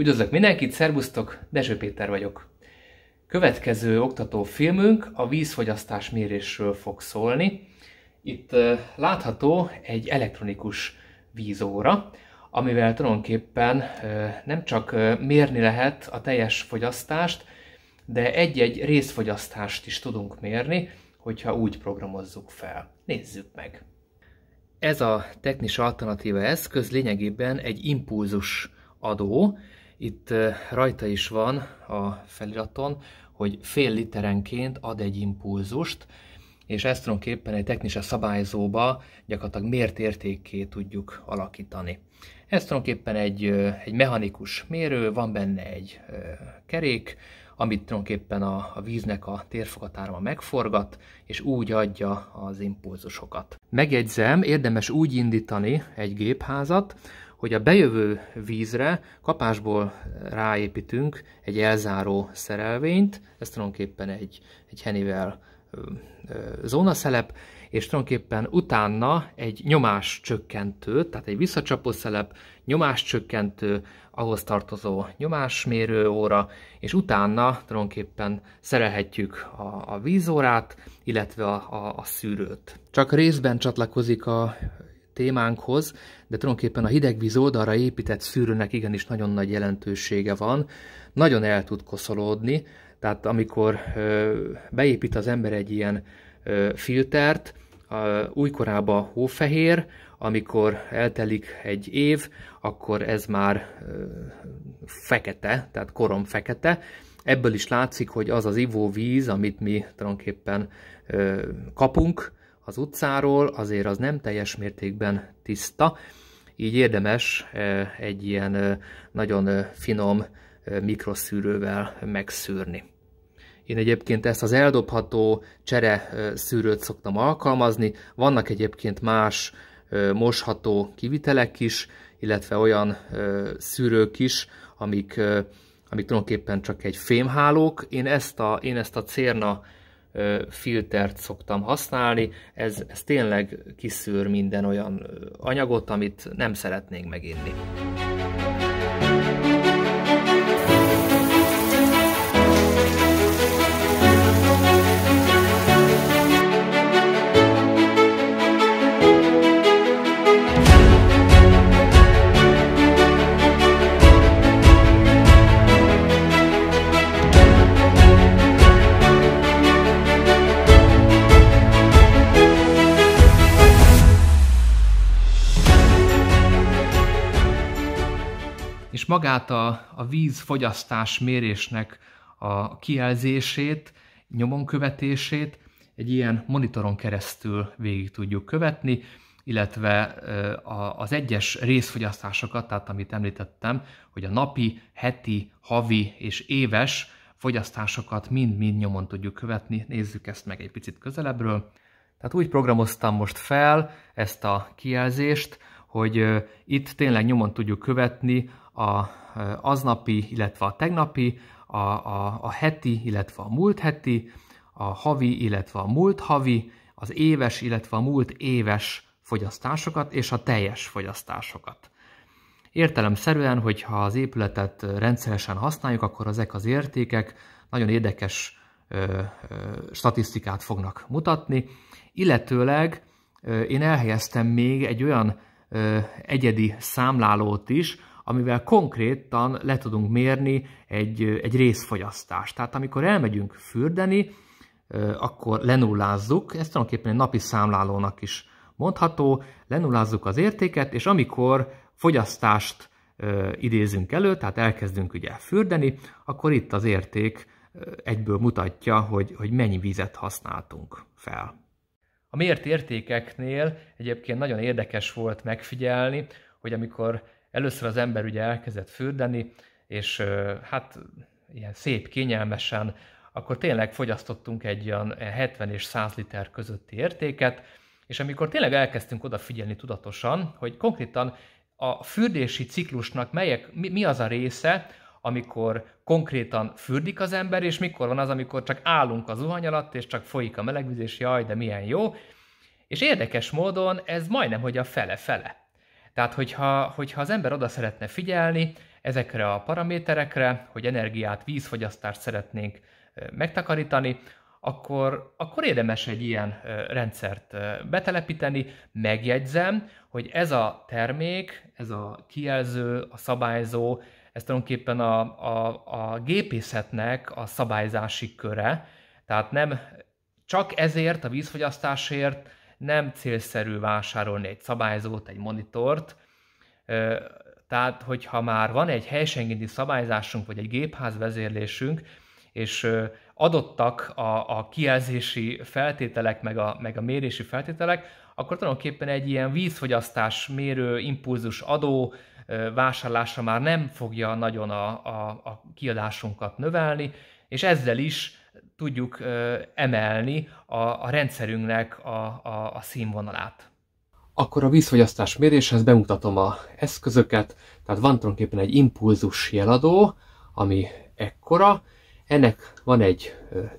Üdvözlök mindenkit, szervusztok, Dezső Péter vagyok. Következő oktató filmünk a vízfogyasztás mérésről fog szólni. Itt látható egy elektronikus vízóra, amivel tulajdonképpen nem csak mérni lehet a teljes fogyasztást, de egy-egy részfogyasztást is tudunk mérni, hogyha úgy programozzuk fel. Nézzük meg! Ez a Technis Alternatíva eszköz lényegében egy impulzus adó. Itt rajta is van a feliraton, hogy fél literenként ad egy impulzust, és ezt tulajdonképpen egy Technisa szabályzóba gyakorlatilag mért értékké tudjuk alakítani. Ez tulajdonképpen egy mechanikus mérő, van benne egy kerék, amit tulajdonképpen a víznek a térfogatára megforgat, és úgy adja az impulzusokat. Megjegyzem, érdemes úgy indítani egy gépházat, hogy a bejövő vízre kapásból ráépítünk egy elzáró szerelvényt, ez tulajdonképpen egy Honeywell zónaszelep, és tulajdonképpen utána egy nyomáscsökkentő, tehát egy visszacsapó szelep, nyomáscsökkentő, ahhoz tartozó nyomásmérő óra, és utána tulajdonképpen szerelhetjük a vízórát, illetve a szűrőt. Csak részben csatlakozik a témánkhoz, de tulajdonképpen a hidegvíz oldalra épített szűrőnek igenis nagyon nagy jelentősége van, nagyon el tud koszolódni, tehát amikor beépít az ember egy ilyen filtert, újkorában hófehér, amikor eltelik egy év, akkor ez már fekete, tehát koromfekete. Ebből is látszik, hogy az az ivóvíz, amit mi tulajdonképpen kapunk az utcáról, azért az nem teljes mértékben tiszta, így érdemes egy ilyen nagyon finom mikroszűrővel megszűrni. Én egyébként ezt az eldobható csere szűrőt szoktam alkalmazni, vannak egyébként más mosható kivitelek is, illetve olyan szűrők is, amik tulajdonképpen csak egy fémhálók. Én ezt a Cérna filtert szoktam használni, ez tényleg kiszűr minden olyan anyagot, amit nem szeretnénk meginni. És magát a vízfogyasztás mérésnek a kijelzését, nyomon követését egy ilyen monitoron keresztül végig tudjuk követni, illetve az egyes részfogyasztásokat, tehát amit említettem, hogy a napi, heti, havi és éves fogyasztásokat mind-mind nyomon tudjuk követni. Nézzük ezt meg egy picit közelebbről. Tehát úgy programoztam most fel ezt a kijelzést, hogy itt tényleg nyomon tudjuk követni az aznapi, illetve a tegnapi, a heti, illetve a múlt heti, a havi, illetve a múlt havi, az éves, illetve a múlt éves fogyasztásokat és a teljes fogyasztásokat. Értelemszerűen, hogyha az épületet rendszeresen használjuk, akkor ezek az értékek nagyon érdekes statisztikát fognak mutatni, illetőleg én elhelyeztem még egy olyan egyedi számlálót is, amivel konkrétan le tudunk mérni egy részfogyasztást. Tehát amikor elmegyünk fürdeni, akkor lenullázzuk, ez tulajdonképpen egy napi számlálónak is mondható, lenullázzuk az értéket, és amikor fogyasztást idézünk elő, tehát elkezdünk ugye fürdeni, akkor itt az érték egyből mutatja, hogy mennyi vizet használtunk fel. A mért értékeknél egyébként nagyon érdekes volt megfigyelni, hogy amikor először az ember ugye elkezdett fürdeni, és hát ilyen szép, kényelmesen, akkor tényleg fogyasztottunk egy olyan 70 és 100 liter közötti értéket, és amikor tényleg elkezdtünk odafigyelni tudatosan, hogy konkrétan a fürdési ciklusnak mi az a része, amikor konkrétan fürdik az ember, és mikor van az, amikor csak állunk a zuhany alatt, és csak folyik a melegvíz, és jaj, de milyen jó. És érdekes módon ez majdnem, hogy a fele-fele. Tehát, hogyha az ember oda szeretne figyelni, ezekre a paraméterekre, hogy energiát, vízfogyasztást szeretnénk megtakarítani, akkor érdemes egy ilyen rendszert betelepíteni. Megjegyzem, hogy ez a termék, ez a kijelző, a szabályzó, ez tulajdonképpen a gépészetnek a szabályzási köre, tehát nem csak ezért, a vízfogyasztásért nem célszerű vásárolni egy szabályzót, egy monitort. Tehát, hogyha már van egy helysengédi szabályzásunk, vagy egy gépház vezérlésünk, és adottak a kijelzési feltételek, meg a mérési feltételek, akkor tulajdonképpen egy ilyen vízfogyasztás mérő impulzus adó vásárlása már nem fogja nagyon a kiadásunkat növelni, és ezzel is tudjuk emelni a rendszerünknek a színvonalát. Akkor a vízfogyasztás méréshez bemutatom az eszközöket, tehát van tulajdonképpen egy impulzus jeladó, ami ekkora, ennek van egy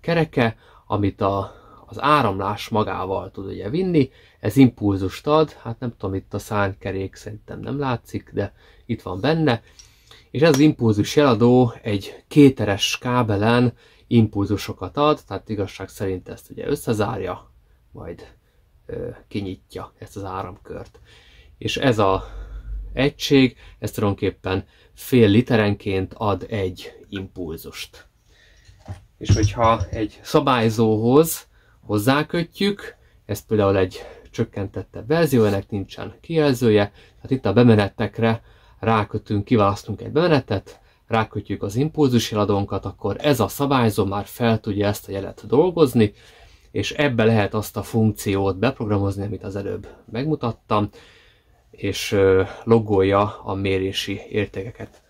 kereke, amit az áramlás magával tud ugye vinni, ez impulzust ad, hát nem tudom, itt a szárnykerék szerintem nem látszik, de itt van benne, és ez az impulzus jeladó egy kéteres kábelen impulzusokat ad, tehát igazság szerint ezt ugye összezárja, majd kinyitja ezt az áramkört. És ez az egység, ez tulajdonképpen fél literenként ad egy impulzust. És hogyha egy szabályzóhoz hozzákötjük, ez például egy csökkentettebb verzió, ennek nincsen kijelzője, tehát itt a bemenetekre rákötünk, kiválasztunk egy bemenetet, rákötjük az impulzusjeladónkat, akkor ez a szabályzó már fel tudja ezt a jelet dolgozni, és ebbe lehet azt a funkciót beprogramozni, amit az előbb megmutattam, és loggolja a mérési értékeket.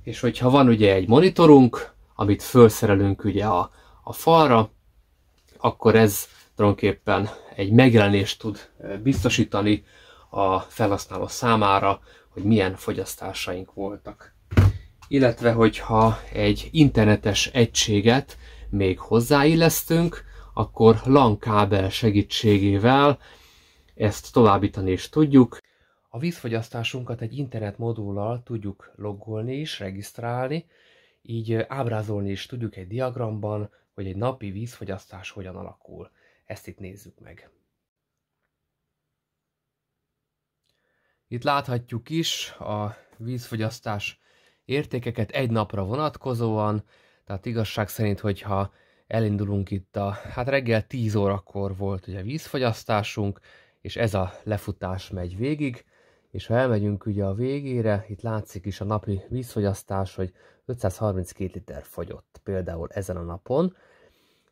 És hogyha van ugye egy monitorunk, amit felszerelünk ugye a falra, akkor ez tulajdonképpen egy megjelenést tud biztosítani a felhasználó számára, hogy milyen fogyasztásaink voltak. Illetve, hogyha egy internetes egységet még hozzáillesztünk, akkor LAN kábel segítségével ezt továbbítani is tudjuk. A vízfogyasztásunkat egy internet modullal tudjuk loggolni is, regisztrálni, így ábrázolni is tudjuk egy diagramban, hogy egy napi vízfogyasztás hogyan alakul. Ezt itt nézzük meg. Itt láthatjuk is a vízfogyasztás értékeket egy napra vonatkozóan, tehát igazság szerint, hogyha elindulunk itt hát reggel 10 órakor volt ugye vízfogyasztásunk, és ez a lefutás megy végig, és ha elmegyünk ugye a végére, itt látszik is a napi vízfogyasztás, hogy 532 liter fogyott például ezen a napon.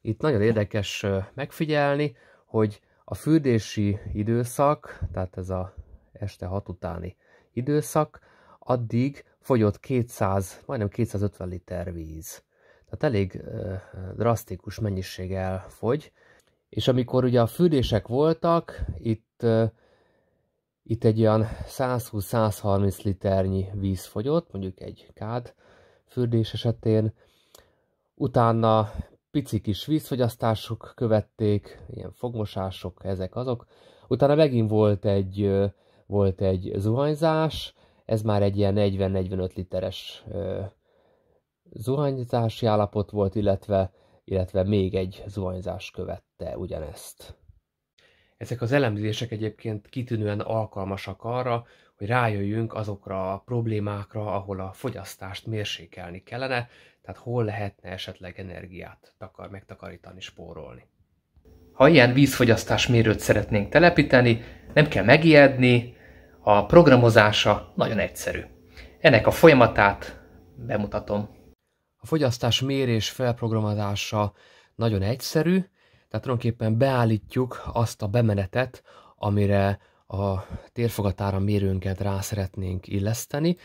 Itt nagyon érdekes megfigyelni, hogy a fürdési időszak, tehát ez a este 6 utáni időszak, addig fogyott majdnem 250 liter víz. Tehát elég drasztikus mennyiség elfogy. És amikor ugye a fürdések voltak, itt egy olyan 120-130 liternyi víz fogyott, mondjuk egy kád fürdés esetén. Utána pici kis vízfogyasztások követték, ilyen fogmosások, ezek azok. Utána megint volt egy zuhanyzás, ez már egy ilyen 40-45 literes zuhanyzási állapot volt, illetve még egy zuhanyzás követte ugyanezt. Ezek az elemzések egyébként kitűnően alkalmasak arra, hogy rájöjjünk azokra a problémákra, ahol a fogyasztást mérsékelni kellene, tehát hol lehetne esetleg energiát megtakarítani, spórolni. Ha ilyen vízfogyasztás mérőt szeretnénk telepíteni, nem kell megijedni, a programozása nagyon egyszerű. Ennek a folyamatát bemutatom. A fogyasztás mérés felprogramozása nagyon egyszerű, tehát tulajdonképpen beállítjuk azt a bemenetet, amire a térfogatáram mérőnket rá szeretnénk illeszteni.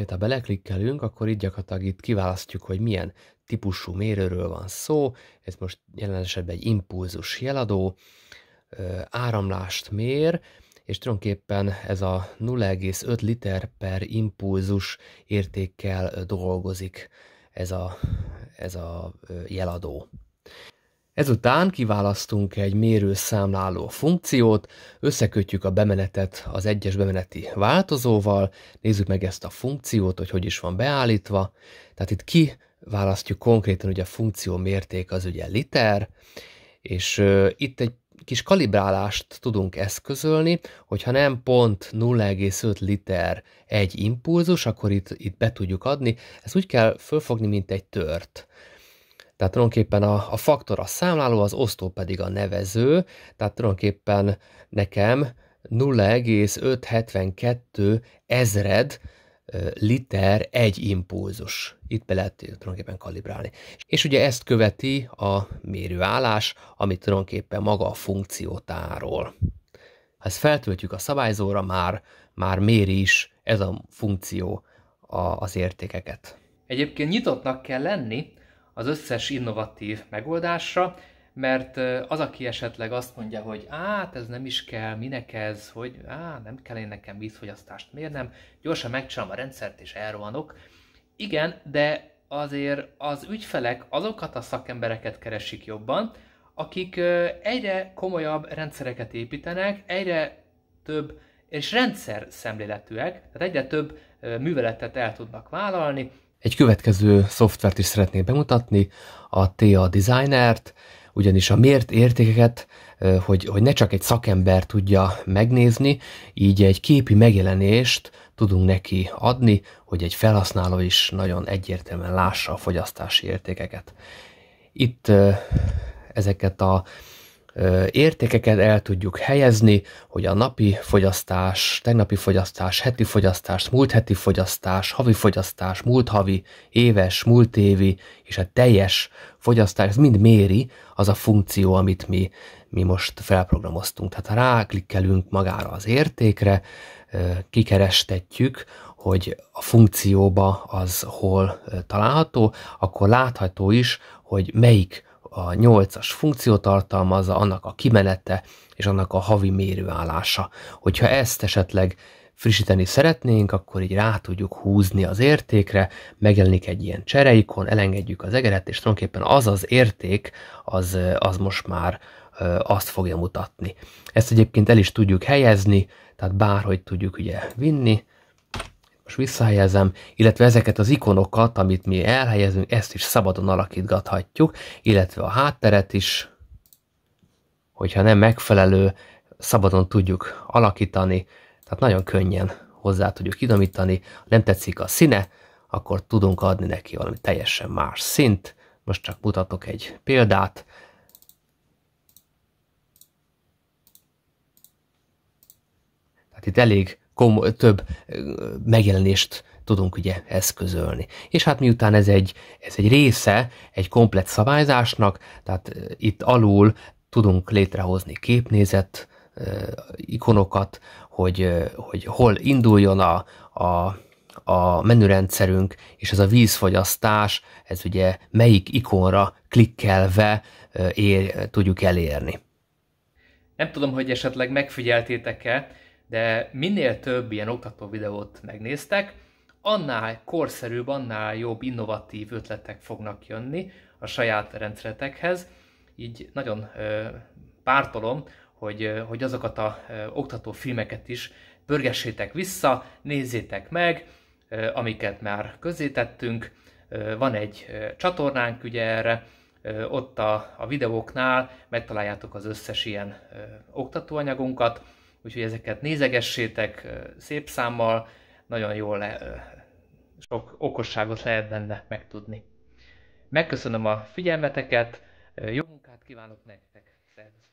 Ha beleklikkelünk, akkor így gyakorlatilag itt kiválasztjuk, hogy milyen típusú mérőről van szó. Ez most jelen esetben egy impulzus jeladó, áramlást mér, és tulajdonképpen ez a 0,5 liter per impulzus értékkel dolgozik ez a jeladó. Ezután kiválasztunk egy mérőszámláló funkciót, összekötjük a bemenetet az egyes bemeneti változóval, nézzük meg ezt a funkciót, hogy hogy is van beállítva. Tehát itt kiválasztjuk konkrétan, hogy a funkció mérték az ugye liter, és itt egy kis kalibrálást tudunk eszközölni, hogyha nem pont 0,5 liter egy impulzus, akkor itt be tudjuk adni. Ezt úgy kell fölfogni, mint egy tört. Tehát tulajdonképpen a faktor a számláló, az osztó pedig a nevező, tehát tulajdonképpen nekem 0,572 ezred liter egy impulzus. Itt be lehet tulajdonképpen kalibrálni. És ugye ezt követi a mérőállás, amit tulajdonképpen maga a funkció tárol. Ha ezt feltöltjük a szabályzóra, már méri is ez a funkció az értékeket. Egyébként nyitottnak kell lenni az összes innovatív megoldásra, mert az, aki esetleg azt mondja, hogy ez nem is kell, minek ez, hogy nem kell én nekem vízfogyasztást mérnem, gyorsan megcsinálom a rendszert és elrohanok. Igen, de azért az ügyfelek azokat a szakembereket keresik jobban, akik egyre komolyabb rendszereket építenek, egyre több és rendszer szemléletűek, tehát egyre több műveletet el tudnak vállalni. Egy következő szoftvert is szeretnék bemutatni, a TA Designert, ugyanis a mért értékeket, hogy ne csak egy szakember tudja megnézni, így egy képi megjelenést tudunk neki adni, hogy egy felhasználó is nagyon egyértelműen lássa a fogyasztási értékeket. Itt ezeket a értékeket el tudjuk helyezni, hogy a napi fogyasztás, tegnapi fogyasztás, heti fogyasztás, múlt heti fogyasztás, havi fogyasztás, múlt havi, éves, múlt évi, és a teljes fogyasztás, ez mind méri az a funkció, amit mi most felprogramoztunk. Tehát ha ráklikkelünk magára az értékre, kikerestetjük, hogy a funkcióba az hol található, akkor látható is, hogy melyik a 8-as funkció tartalmazza, annak a kimenete és annak a havi mérőállása. Hogyha ezt esetleg frissíteni szeretnénk, akkor így rá tudjuk húzni az értékre, megjelenik egy ilyen csereikon, elengedjük az egeret, és tulajdonképpen az érték, az most már azt fogja mutatni. Ezt egyébként el is tudjuk helyezni, tehát bárhogy tudjuk ugye vinni. Most visszahelyezem, illetve ezeket az ikonokat, amit mi elhelyezünk, ezt is szabadon alakítgathatjuk, illetve a hátteret is, hogyha nem megfelelő, szabadon tudjuk alakítani, tehát nagyon könnyen hozzá tudjuk idomítani. Ha nem tetszik a színe, akkor tudunk adni neki valami teljesen más színt. Most csak mutatok egy példát. Tehát itt elég több megjelenést tudunk ugye eszközölni. És hát miután ez egy része egy komplett szabályzásnak, tehát itt alul tudunk létrehozni képnézet ikonokat, hogy hol induljon a menürendszerünk, és ez a vízfogyasztás, ez ugye melyik ikonra klikkelve tudjuk elérni. Nem tudom, hogy esetleg megfigyeltétek-e, de minél több ilyen oktató videót megnéztek, annál korszerűbb, annál jobb, innovatív ötletek fognak jönni a saját rendszeretekhez. Így nagyon pártolom, hogy azokat az oktató filmeket is pörgessétek vissza, nézzétek meg, amiket már közzétettünk. Van egy csatornánk ugye erre, ott a videóknál megtaláljátok az összes ilyen oktatóanyagunkat, úgyhogy ezeket nézegessétek szép számmal, nagyon jól sok okosságot lehet benne megtudni. Megköszönöm a figyelmeteket, jó munkát kívánok nektek! Szervusz!